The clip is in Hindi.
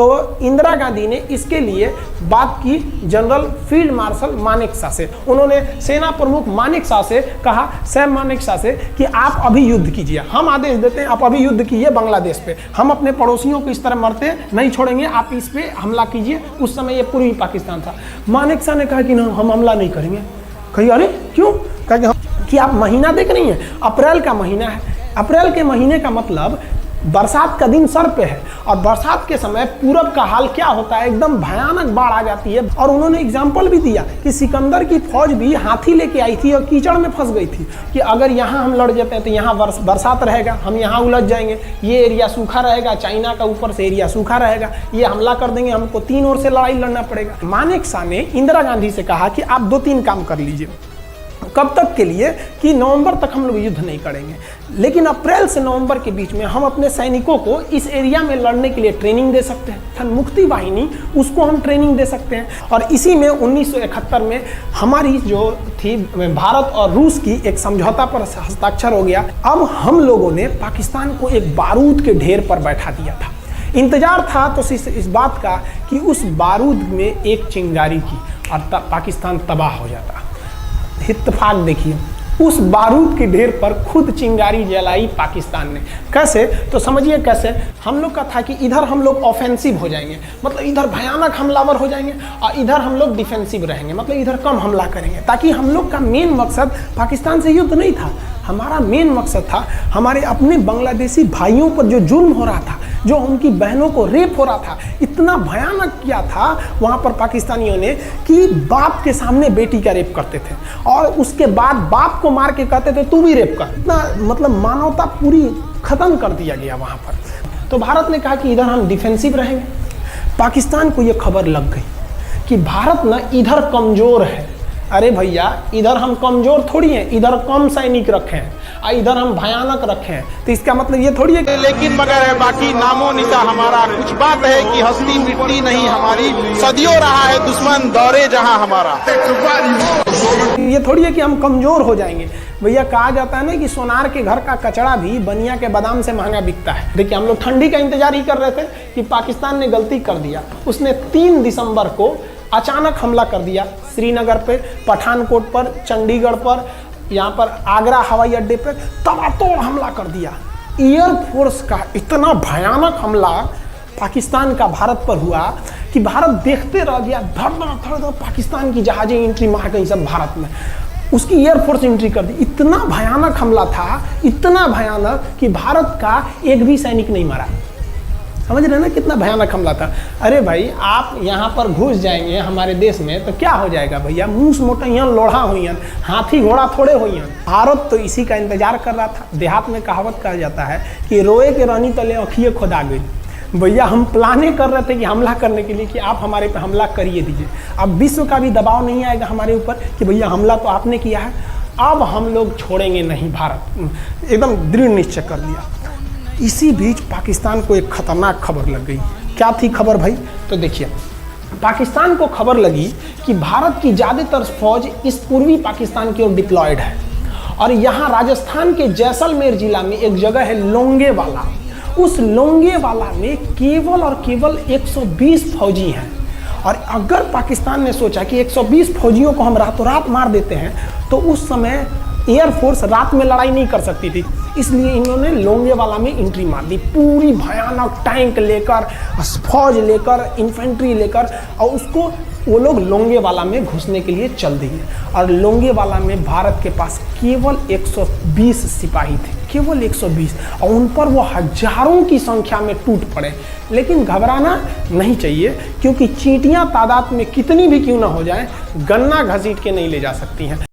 तो इंदिरा गांधी ने इसके लिए बात की जनरल फील्ड मार्शल मानेकशॉ से। उन्होंने सेना प्रमुख मानेकशॉ से कहा, सैम मानेकशॉ से, कि आप अभी युद्ध कीजिए, हम आदेश देते हैं आप अभी युद्ध कीजिए बांग्लादेश पे, हम अपने पड़ोसियों को इस तरह मरते नहीं छोड़ेंगे, आप इस पे हमला कीजिए। उस समय ये पूर्वी पाकिस्तान था। मानेकशॉ ने कहा कि ना, हम हमला नहीं करेंगे। कही अरे क्यों? कहा कि आप महीना देख रही हैं, अप्रैल का महीना है, अप्रैल के महीने का मतलब बरसात का दिन सर पे है, और बरसात के समय पूरब का हाल क्या होता है, एकदम भयानक बाढ़ आ जाती है। और उन्होंने एग्जाम्पल भी दिया कि सिकंदर की फौज भी हाथी लेके आई थी और कीचड़ में फंस गई थी, कि अगर यहाँ हम लड़ जाते हैं तो यहाँ बरसात रहेगा, हम यहाँ उलझ जाएंगे, ये एरिया सूखा रहेगा, चाइना का ऊपर से एरिया सूखा रहेगा, ये हमला कर देंगे, हमको 3 ओर से लड़ाई लड़ना पड़ेगा। मानेकशॉ ने इंदिरा गांधी से कहा कि आप 2-3 काम कर लीजिए। कब तक के लिए? कि नवंबर तक हम लोग युद्ध नहीं करेंगे, लेकिन अप्रैल से नवंबर के बीच में हम अपने सैनिकों को इस एरिया में लड़ने के लिए ट्रेनिंग दे सकते हैं, मुक्ति वाहिनी, उसको हम ट्रेनिंग दे सकते हैं। और इसी में 1971 में हमारी जो थी भारत और रूस की एक समझौता पर हस्ताक्षर हो गया। अब हम लोगों ने पाकिस्तान को एक बारूद के ढेर पर बैठा दिया था। इंतजार था तो इस बात का कि उस बारूद में एक चिंगारी की और पाकिस्तान तबाह हो जाता। इत्तेफाक देखिए, उस बारूद के ढेर पर खुद चिंगारी जलाई पाकिस्तान ने। कैसे? तो समझिए कैसे। हम लोग का था कि इधर हम लोग ऑफेंसिव हो जाएंगे, मतलब इधर भयानक हमलावर हो जाएंगे, और इधर हम लोग डिफेंसिव रहेंगे, मतलब इधर कम हमला करेंगे, ताकि हम लोग का मेन मकसद पाकिस्तान से युद्ध नहीं था। हमारा मेन मकसद था हमारे अपने बांग्लादेशी भाइयों पर जो जुल्म हो रहा था, जो उनकी बहनों को रेप हो रहा था, इतना भयानक किया था वहाँ पर पाकिस्तानियों ने कि बाप के सामने बेटी का रेप करते थे, और उसके बाद बाप को मार के कहते थे तू भी रेप कर। इतना मतलब मानवता पूरी खत्म कर दिया गया वहाँ पर। तो भारत ने कहा कि इधर हम डिफेंसिव रहेंगे। पाकिस्तान को ये खबर लग गई कि भारत ना इधर कमज़ोर है। अरे भैया, इधर हम कमज़ोर थोड़ी हैं, इधर कम सैनिक रखे हैं और इधर हम भयानक रखे हैं, तो इसका मतलब ये थोड़ी है कि लेकिन मगर है बाकी नामो निशा हमारा। कुछ बात है कि हस्ती मिट्टी नहीं हमारी, सदियों रहा है दुश्मन दौरे जहां हमारा। ये थोड़ी है कि हम कमज़ोर हो जाएंगे। भैया, कहा जाता है ना कि सोनार के घर का कचड़ा भी बनिया के बादाम से महंगा बिकता है। देखिए, हम लोग ठंडी का इंतजार ही कर रहे थे कि पाकिस्तान ने गलती कर दिया। उसने 3 दिसंबर को अचानक हमला कर दिया श्रीनगर पे, पठानकोट पर, चंडीगढ़ पर, यहाँ पर आगरा हवाई अड्डे पे तबातोड़ हमला कर दिया। एयरफोर्स का इतना भयानक हमला पाकिस्तान का भारत पर हुआ कि भारत देखते रह गया। धड़ पाकिस्तान की जहाजें एंट्री मार गई सब भारत में, उसकी एयरफोर्स एंट्री कर दी। इतना भयानक हमला था, इतना भयानक कि भारत का एक भी सैनिक नहीं मरा। समझ रहे ना कितना भयानक हमला था। अरे भाई, आप यहाँ पर घुस जाएंगे हमारे देश में तो क्या हो जाएगा भैया? मूस मोटैया लोढ़ा हुई, हाथी घोड़ा थोड़े हुई। भारत तो इसी का इंतजार कर रहा था। देहात में कहावत कहा जाता है कि रोए के रानी तले आँखिए खुदा गई। भैया, हम प्लाने कर रहे थे कि हमला करने के लिए कि आप हमारे पे हमला करिए दीजिए। अब विश्व का भी दबाव नहीं आएगा हमारे ऊपर कि भैया हमला तो आपने किया है, अब हम लोग छोड़ेंगे नहीं। भारत एकदम दृढ़ निश्चय कर लिया। इसी बीच पाकिस्तान को एक खतरनाक खबर लग गई। क्या थी खबर भाई? तो देखिए, पाकिस्तान को खबर लगी कि भारत की ज़्यादातर फौज इस पूर्वी पाकिस्तान की ओर डिप्लॉयड है, और यहाँ राजस्थान के जैसलमेर जिला में एक जगह है लोंगेवाला। उस लोंगेवाला में केवल और केवल 120 फौजी हैं। और अगर पाकिस्तान ने सोचा कि 120 फौजियों को हम रातों रात मार देते हैं तो उस समय एयरफोर्स रात में लड़ाई नहीं कर सकती थी, इसलिए इन्होंने लोंगेवाला में एंट्री मार दी। पूरी भयानक टैंक लेकर, फौज लेकर, इन्फेंट्री लेकर, और उसको वो लोग लोंगेवाला में घुसने के लिए चल दिए। और लोंगेवाला में भारत के पास केवल 120 सिपाही थे, केवल 120, और उन पर वो हजारों की संख्या में टूट पड़े। लेकिन घबराना नहीं चाहिए, क्योंकि चींटियां तादाद में कितनी भी क्यों ना हो जाए, गन्ना घसीट के नहीं ले जा सकती हैं।